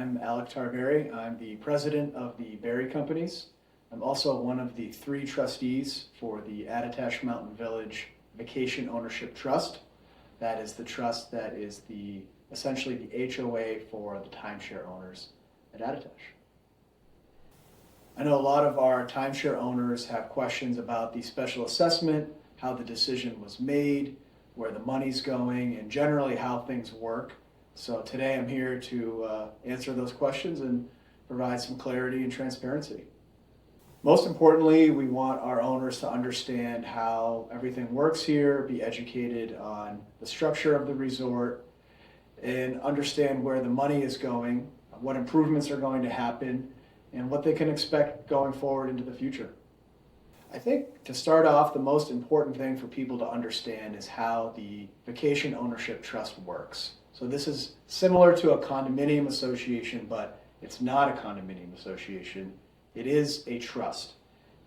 I'm Alec Tarberry. I'm the president of the Berry Companies. I'm also one of the 3 trustees for the Attitash Village Vacation Ownership Trust. That is the trust that is essentially the HOA for the timeshare owners at Attitash. I know a lot of our timeshare owners have questions about the special assessment, how the decision was made, where the money's going, and generally how things work. So today I'm here to answer those questions and provide some clarity and transparency. Most importantly, we want our owners to understand how everything works here, be educated on the structure of the resort, and understand where the money is going, what improvements are going to happen, and what they can expect going forward into the future. I think to start off, the most important thing for people to understand is how the Vacation Ownership Trust works. So this is similar to a condominium association, but it's not a condominium association. It is a trust.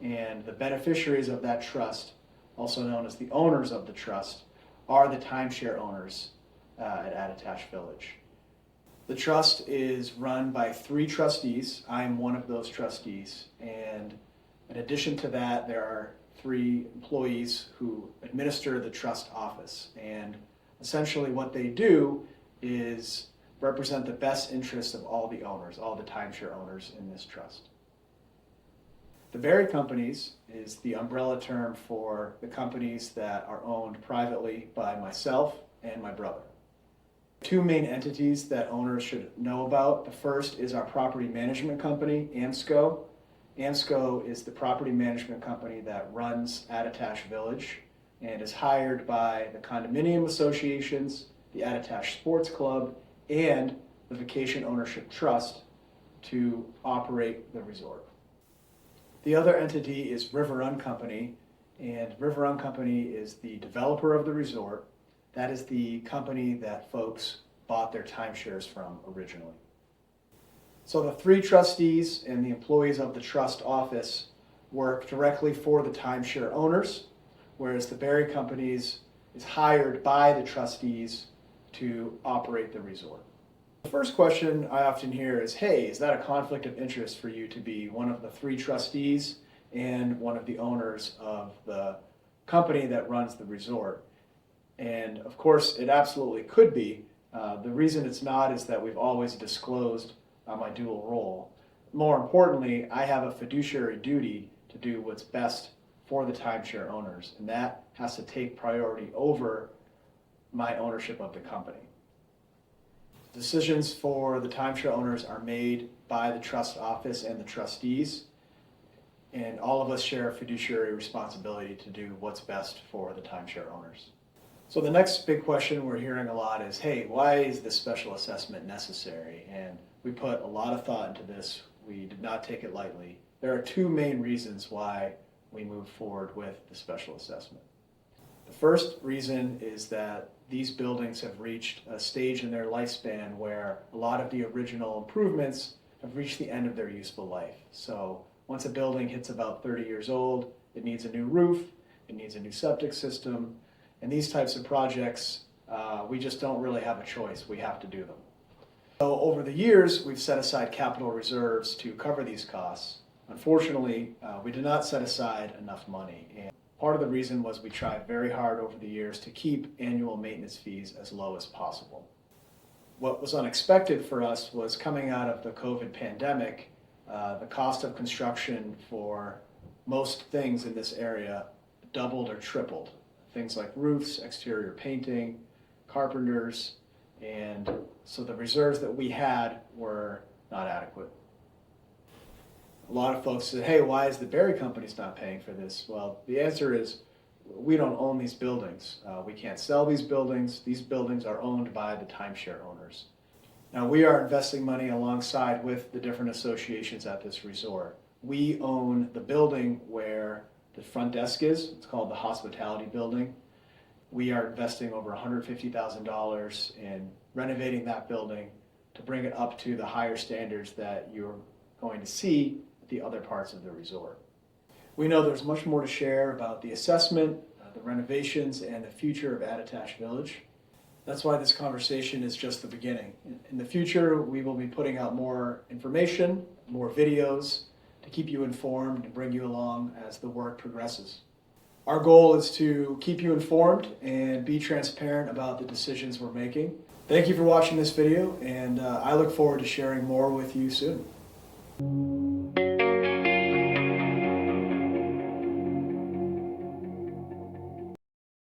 And the beneficiaries of that trust, also known as the owners of the trust, are the timeshare owners at Attitash Village. The trust is run by 3 trustees. I am one of those trustees. And in addition to that, there are 3 employees who administer the trust office. And essentially what they do is represent the best interests of all the owners, all the timeshare owners in this trust. The Berry Companies is the umbrella term for the companies that are owned privately by myself and my brother. 2 main entities that owners should know about. The first is our property management company, AMSCO. AMSCO is the property management company that runs Attitash Village and is hired by the condominium associations, the Attitash Sports Club, and the Vacation Ownership Trust to operate the resort. The other entity is River Run Company, and River Run Company is the developer of the resort. That is the company that folks bought their timeshares from originally. So the 3 trustees and the employees of the trust office work directly for the timeshare owners, whereas the Berry Companies is hired by the trustees to operate the resort. The first question I often hear is, hey, is that a conflict of interest for you to be one of the 3 trustees and one of the owners of the company that runs the resort? And of course, it absolutely could be. The reason it's not is that we've always disclosed my dual role. More importantly, I have a fiduciary duty to do what's best for the timeshare owners, and that has to take priority over my ownership of the company. Decisions for the timeshare owners are made by the trust office and the trustees, and all of us share a fiduciary responsibility to do what's best for the timeshare owners. So the next big question we're hearing a lot is, hey, why is this special assessment necessary? And we put a lot of thought into this. We did not take it lightly. There are 2 main reasons why we moved forward with the special assessment. The first reason is that these buildings have reached a stage in their lifespan where a lot of the original improvements have reached the end of their useful life. So once a building hits about 30 years old, it needs a new roof, it needs a new septic system, and these types of projects, we just don't really have a choice. We have to do them. So over the years, we've set aside capital reserves to cover these costs. Unfortunately, we did not set aside enough money. And part of the reason was we tried very hard over the years to keep annual maintenance fees as low as possible. What was unexpected for us was coming out of the COVID pandemic, the cost of construction for most things in this area doubled or tripled. Things like roofs, exterior painting, carpenters, and so the reserves that we had were not adequate. A lot of folks said, hey, why is the Berry Companies not paying for this? Well, the answer is we don't own these buildings. We can't sell these buildings. These buildings are owned by the timeshare owners. Now, we are investing money alongside with the different associations at this resort. We own the building where the front desk is. It's called the Hospitality Building. We are investing over $150,000 in renovating that building to bring it up to the higher standards that you're going to see at the other parts of the resort. We know there's much more to share about the assessment, the renovations, and the future of Attitash Village. That's why this conversation is just the beginning. In the future, we will be putting out more information, more videos to keep you informed and bring you along as the work progresses. Our goal is to keep you informed and be transparent about the decisions we're making. Thank you for watching this video, and I look forward to sharing more with you soon.